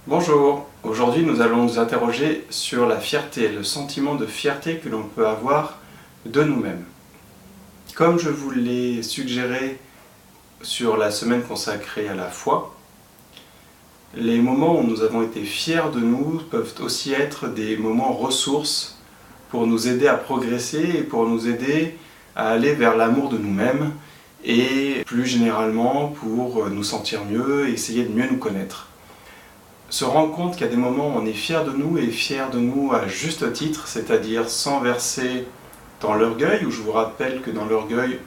Bonjour, aujourd'hui nous allons nous interroger sur la fierté, le sentiment de fierté que l'on peut avoir de nous-mêmes. Comme je vous l'ai suggéré sur la semaine consacrée à la foi, les moments où nous avons été fiers de nous peuvent aussi être des moments ressources pour nous aider à progresser et pour nous aider à aller vers l'amour de nous-mêmes et plus généralement pour nous sentir mieux et essayer de mieux nous connaître. Se rendre compte qu'il y a des moments où on est fier de nous et fier de nous à juste titre, c'est-à-dire sans verser dans l'orgueil, où je vous rappelle que dans l'orgueil,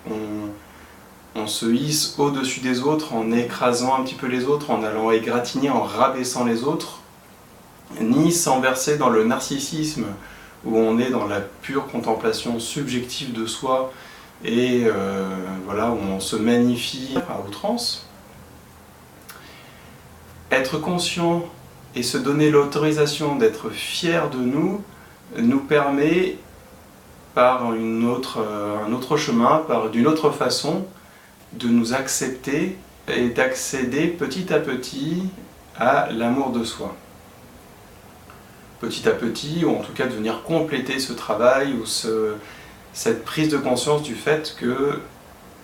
on se hisse au-dessus des autres en écrasant un petit peu les autres, en allant égratigner, en rabaissant les autres, ni sans verser dans le narcissisme, où on est dans la pure contemplation subjective de soi et voilà, où on se magnifie à outrance. Être conscient et se donner l'autorisation d'être fier de nous permet, par un autre chemin, d'une autre façon, de nous accepter et d'accéder petit à petit à l'amour de soi. Petit à petit, ou en tout cas de venir compléter ce travail, ou cette prise de conscience du fait que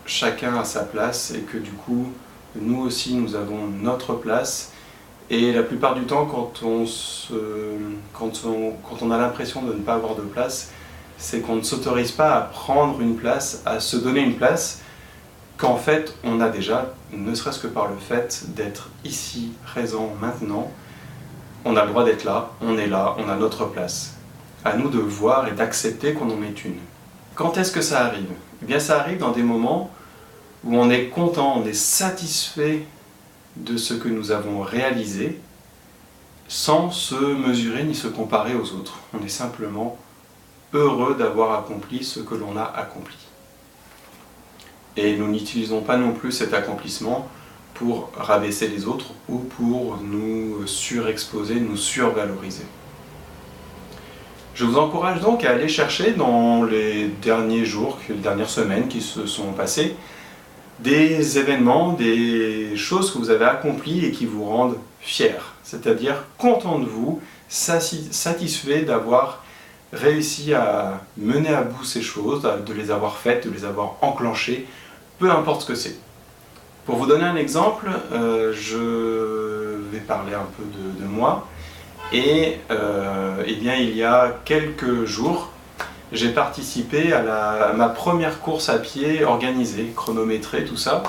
chacun a sa place et que du coup, nous aussi, nous avons notre place. Et la plupart du temps, quand on a l'impression de ne pas avoir de place, c'est qu'on ne s'autorise pas à prendre une place, à se donner une place, qu'en fait on a déjà, ne serait-ce que par le fait d'être ici, présent, maintenant. On a le droit d'être là, on a notre place. À nous de voir et d'accepter qu'on en est une. Quand est-ce que ça arrive ? Eh bien ça arrive dans des moments où on est content, on est satisfait de ce que nous avons réalisé, sans se mesurer ni se comparer aux autres. On est simplement heureux d'avoir accompli ce que l'on a accompli. Et nous n'utilisons pas non plus cet accomplissement pour rabaisser les autres ou pour nous surexposer, nous survaloriser. Je vous encourage donc à aller chercher dans les derniers jours, les dernières semaines qui se sont passées, des événements, des choses que vous avez accomplies et qui vous rendent fiers, c'est-à-dire content de vous, satisfait d'avoir réussi à mener à bout ces choses, de les avoir faites, de les avoir enclenchées, peu importe ce que c'est. Pour vous donner un exemple, je vais parler un peu de moi, et eh bien, il y a quelques jours, j'ai participé à ma première course à pied organisée, chronométrée, tout ça.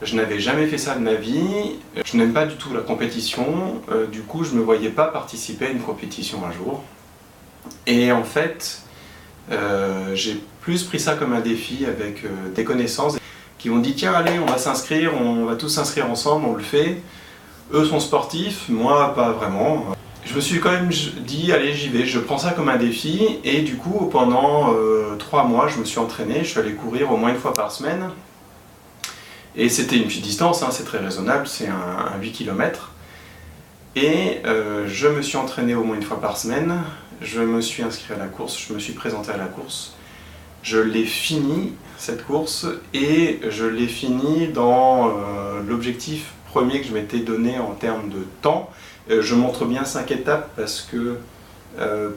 Je n'avais jamais fait ça de ma vie, je n'aime pas du tout la compétition, du coup je ne me voyais pas participer à une compétition un jour. Et en fait, j'ai plus pris ça comme un défi avec des connaissances qui m'ont dit tiens allez on va s'inscrire, on va tous s'inscrire ensemble, on le fait. Eux sont sportifs, moi pas vraiment. Je me suis quand même dit, allez j'y vais, je prends ça comme un défi et du coup pendant 3 mois je me suis entraîné, je suis allé courir au moins une fois par semaine et c'était une petite distance, hein, c'est très raisonnable, c'est un 8 km et je me suis entraîné au moins une fois par semaine, je me suis inscrit à la course, je me suis présenté à la course, je l'ai fini cette course et je l'ai fini dans l'objectif premier que je m'étais donné en termes de temps. Je montre bien 5 étapes parce que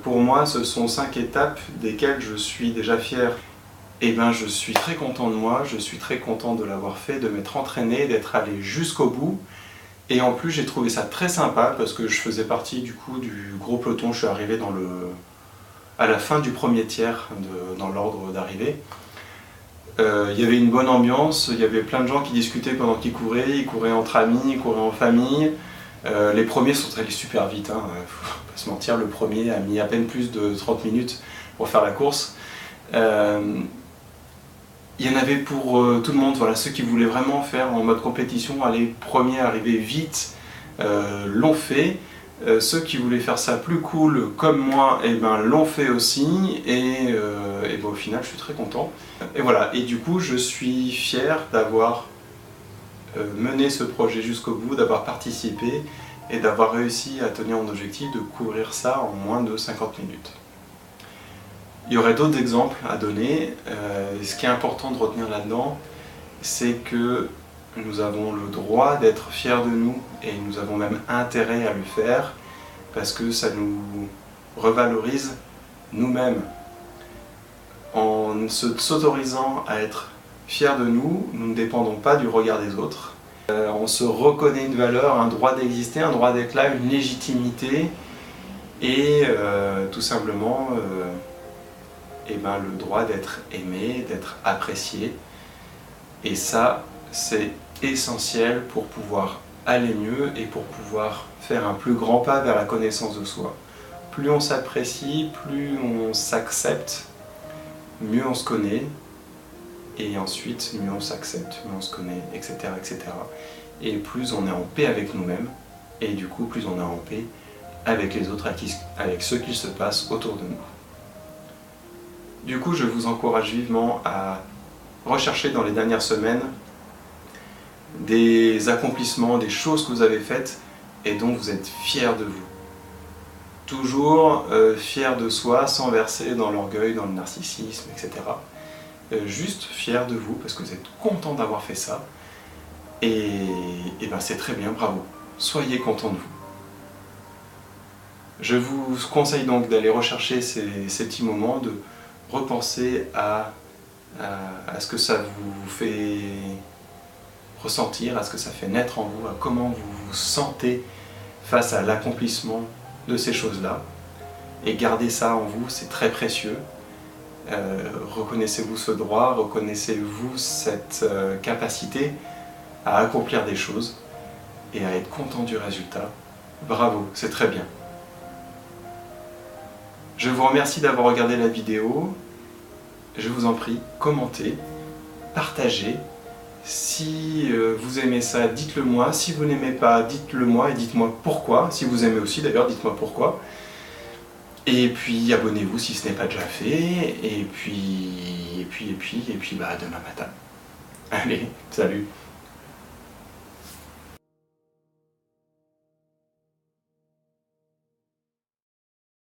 pour moi ce sont 5 étapes desquelles je suis déjà fier. Et ben je suis très content de moi, je suis très content de l'avoir fait, de m'être entraîné, d'être allé jusqu'au bout. Et en plus j'ai trouvé ça très sympa parce que je faisais partie du coup du gros peloton, je suis arrivé à la fin du premier tiers dans l'ordre d'arrivée. Il y avait une bonne ambiance, il y avait plein de gens qui discutaient pendant qu'ils couraient, ils couraient entre amis, ils couraient en famille. Les premiers sont allés super vite, hein, faut pas se mentir, le premier a mis à peine plus de 30 minutes pour faire la course. Il y en avait pour tout le monde, voilà, ceux qui voulaient vraiment faire en mode compétition, aller premier, arriver vite, l'ont fait. Ceux qui voulaient faire ça plus cool comme moi, eh ben, l'ont fait aussi et ben, au final je suis très content. Et voilà, et du coup je suis fier d'avoir mené ce projet jusqu'au bout, d'avoir participé et d'avoir réussi à tenir mon objectif de courir ça en moins de 50 minutes. Il y aurait d'autres exemples à donner. Ce qui est important de retenir là-dedans, c'est que nous avons le droit d'être fiers de nous et nous avons même intérêt à le faire parce que ça nous revalorise nous-mêmes. En s'autorisant à être fiers de nous, nous ne dépendons pas du regard des autres. On se reconnaît une valeur, un droit d'exister, un droit d'être là, une légitimité et tout simplement le droit d'être aimé, d'être apprécié. Et ça, c'est essentiel pour pouvoir aller mieux et pour pouvoir faire un plus grand pas vers la connaissance de soi. Plus on s'apprécie, plus on s'accepte, mieux on se connaît, et ensuite mieux on s'accepte, mieux on se connaît, etc., etc. Et plus on est en paix avec nous-mêmes, et du coup plus on est en paix avec les autres, avec ce qui se passe autour de nous. Du coup, je vous encourage vivement à rechercher dans les dernières semaines des accomplissements, des choses que vous avez faites et dont vous êtes fiers de vous. Toujours fier de soi, sans verser dans l'orgueil, dans le narcissisme, etc. Juste fier de vous parce que vous êtes content d'avoir fait ça. Et c'est très bien, bravo. Soyez content de vous. Je vous conseille donc d'aller rechercher ces petits moments, de repenser à ce que ça vous fait ressentir, à ce que ça fait naître en vous, à comment vous vous sentez face à l'accomplissement de ces choses-là. Et gardez ça en vous, c'est très précieux. Reconnaissez-vous ce droit, reconnaissez-vous cette capacité à accomplir des choses et à être content du résultat. Bravo, c'est très bien. Je vous remercie d'avoir regardé la vidéo. Je vous en prie, commentez, partagez. Si vous aimez ça, dites-le moi. Si vous n'aimez pas, dites-le moi et dites-moi pourquoi. Si vous aimez aussi d'ailleurs, dites-moi pourquoi. Et puis abonnez-vous si ce n'est pas déjà fait. Et puis demain matin. Allez, salut.